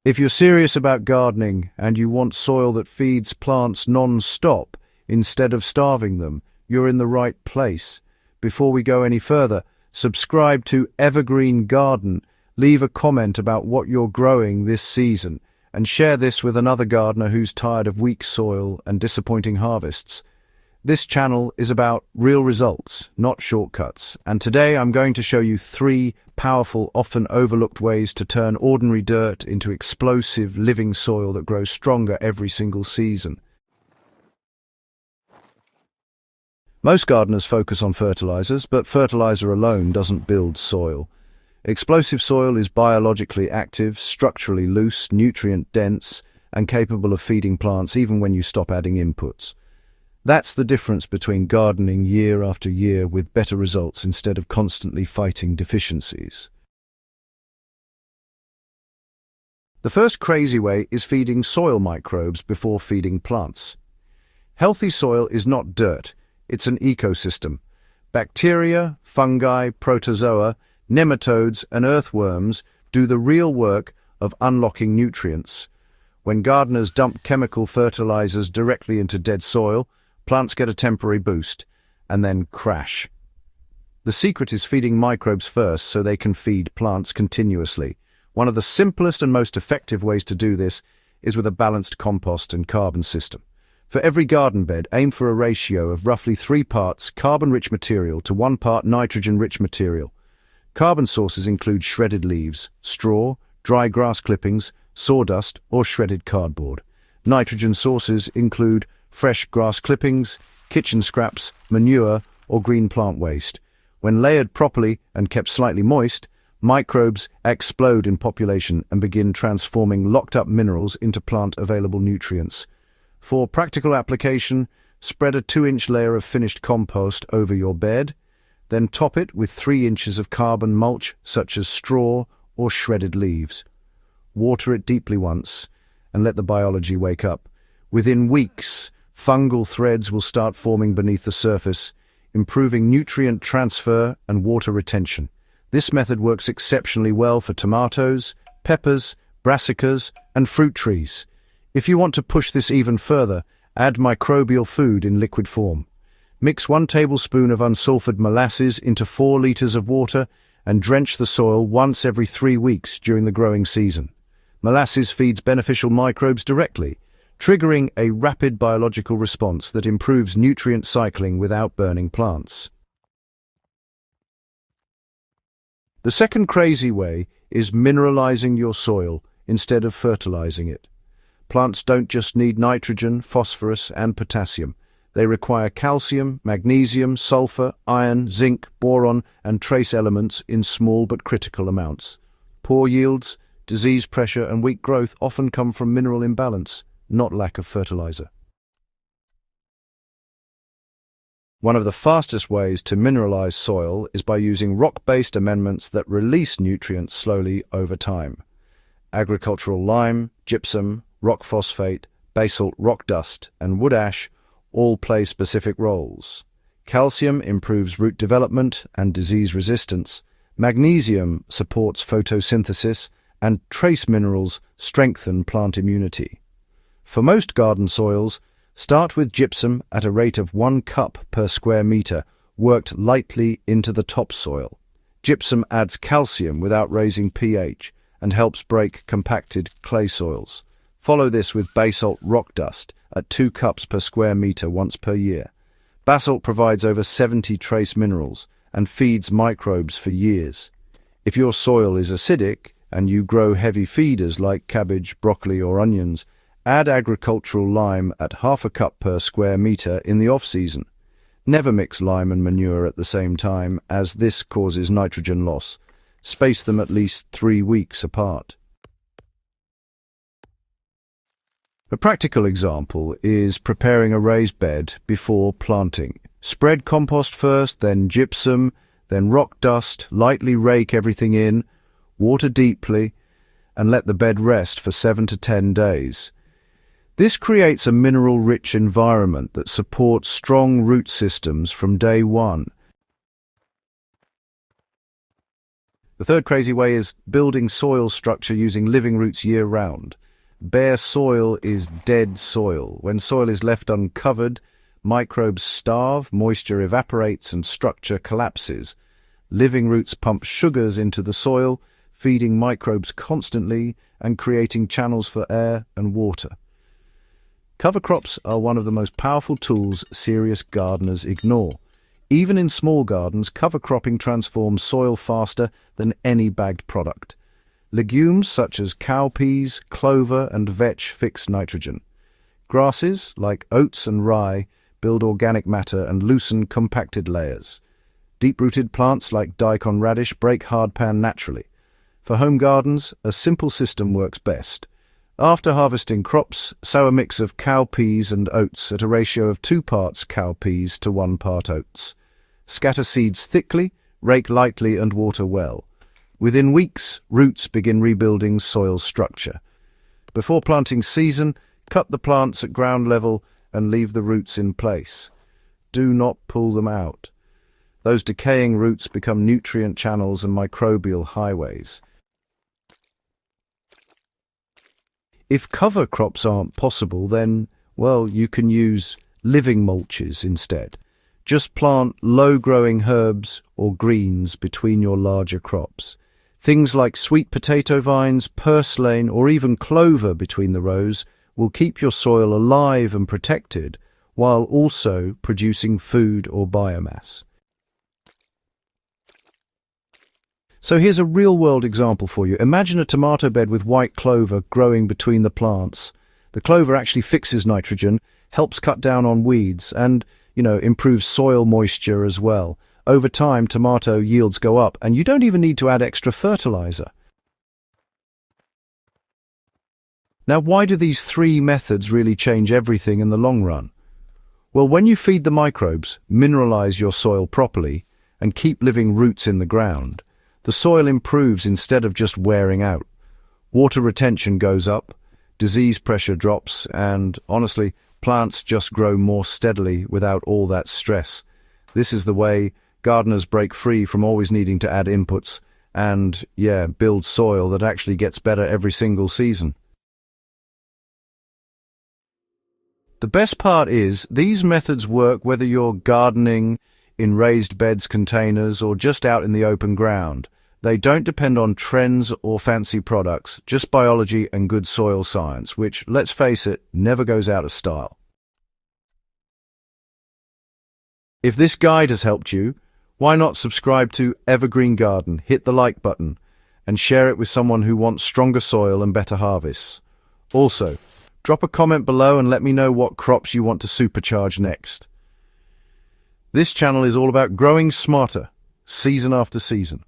If you're serious about gardening and you want soil that feeds plants non-stop instead of starving them, you're in the right place. Before we go any further, subscribe to Evergreen Garden, leave a comment about what you're growing this season, and share this with another gardener who's tired of weak soil and disappointing harvests. This channel is about real results, not shortcuts, and today I'm going to show you 3 powerful, often overlooked ways to turn ordinary dirt into explosive, living soil that grows stronger every single season. Most gardeners focus on fertilizers, but fertilizer alone doesn't build soil. Explosive soil is biologically active, structurally loose, nutrient-dense, and capable of feeding plants even when you stop adding inputs. That's the difference between gardening year after year with better results instead of constantly fighting deficiencies. The first crazy way is feeding soil microbes before feeding plants. Healthy soil is not dirt, it's an ecosystem. Bacteria, fungi, protozoa, nematodes, and earthworms do the real work of unlocking nutrients. When gardeners dump chemical fertilizers directly into dead soil, plants get a temporary boost, and then crash. The secret is feeding microbes first so they can feed plants continuously. One of the simplest and most effective ways to do this is with a balanced compost and carbon system. For every garden bed, aim for a ratio of roughly 3 parts carbon-rich material to 1 part nitrogen-rich material. Carbon sources include shredded leaves, straw, dry grass clippings, sawdust, or shredded cardboard. Nitrogen sources include fresh grass clippings, kitchen scraps, manure, or green plant waste. When layered properly and kept slightly moist, microbes explode in population and begin transforming locked-up minerals into plant-available nutrients. For practical application, spread a 2-inch layer of finished compost over your bed, then top it with 3 inches of carbon mulch such as straw or shredded leaves. Water it deeply once and let the biology wake up. Within weeks, fungal threads will start forming beneath the surface, improving nutrient transfer and water retention. This method works exceptionally well for tomatoes, peppers, brassicas, and fruit trees. If you want to push this even further, add microbial food in liquid form. Mix 1 tablespoon of unsulfured molasses into 4 liters of water and drench the soil once every 3 weeks during the growing season. Molasses feeds beneficial microbes directly, triggering a rapid biological response that improves nutrient cycling without burning plants. The second crazy way is mineralizing your soil instead of fertilizing it. Plants don't just need nitrogen, phosphorus, and potassium. They require calcium, magnesium, sulfur, iron, zinc, boron, and trace elements in small but critical amounts. Poor yields, disease pressure, and weak growth often come from mineral imbalance, not lack of fertilizer. One of the fastest ways to mineralize soil is by using rock-based amendments that release nutrients slowly over time. Agricultural lime, gypsum, rock phosphate, basalt rock dust, and wood ash all play specific roles. Calcium improves root development and disease resistance. Magnesium supports photosynthesis, and trace minerals strengthen plant immunity. For most garden soils, start with gypsum at a rate of 1 cup per square meter, worked lightly into the topsoil. Gypsum adds calcium without raising pH and helps break compacted clay soils. Follow this with basalt rock dust at 2 cups per square meter once per year. Basalt provides over 70 trace minerals and feeds microbes for years. If your soil is acidic and you grow heavy feeders like cabbage, broccoli, or onions, add agricultural lime at half a cup per square meter in the off-season. Never mix lime and manure at the same time, as this causes nitrogen loss. Space them at least 3 weeks apart. A practical example is preparing a raised bed before planting. Spread compost first, then gypsum, then rock dust, lightly rake everything in, water deeply, and let the bed rest for 7 to 10 days. This creates a mineral-rich environment that supports strong root systems from day one. The third crazy way is building soil structure using living roots year-round. Bare soil is dead soil. When soil is left uncovered, microbes starve, moisture evaporates, and structure collapses. Living roots pump sugars into the soil, feeding microbes constantly and creating channels for air and water. Cover crops are one of the most powerful tools serious gardeners ignore. Even in small gardens, cover cropping transforms soil faster than any bagged product. Legumes such as cowpeas, clover, and vetch fix nitrogen. Grasses, like oats and rye, build organic matter and loosen compacted layers. Deep-rooted plants like daikon radish break hardpan naturally. For home gardens, a simple system works best. After harvesting crops, sow a mix of cowpeas and oats at a ratio of 2 parts cowpeas to 1 part oats. Scatter seeds thickly, rake lightly, and water well. Within weeks, roots begin rebuilding soil structure. Before planting season, cut the plants at ground level and leave the roots in place. Do not pull them out. Those decaying roots become nutrient channels and microbial highways. If cover crops aren't possible, then, well, you can use living mulches instead. Just plant low-growing herbs or greens between your larger crops. Things like sweet potato vines, purslane, or even clover between the rows will keep your soil alive and protected while also producing food or biomass. So here's a real-world example for you. Imagine a tomato bed with white clover growing between the plants. The clover actually fixes nitrogen, helps cut down on weeds, and, improves soil moisture as well. Over time, tomato yields go up, and you don't even need to add extra fertilizer. Now, why do these 3 methods really change everything in the long run? Well, when you feed the microbes, mineralize your soil properly, and keep living roots in the ground, the soil improves instead of just wearing out. Water retention goes up, disease pressure drops, and, honestly, plants just grow more steadily without all that stress. This is the way gardeners break free from always needing to add inputs and, build soil that actually gets better every single season. The best part is, these methods work whether you're gardening in raised beds, containers, or just out in the open ground. They don't depend on trends or fancy products, just biology and good soil science, which, let's face it, never goes out of style. If this guide has helped you, why not subscribe to Evergreen Garden, hit the like button, and share it with someone who wants stronger soil and better harvests. Also, drop a comment below and let me know what crops you want to supercharge next. This channel is all about growing smarter, season after season.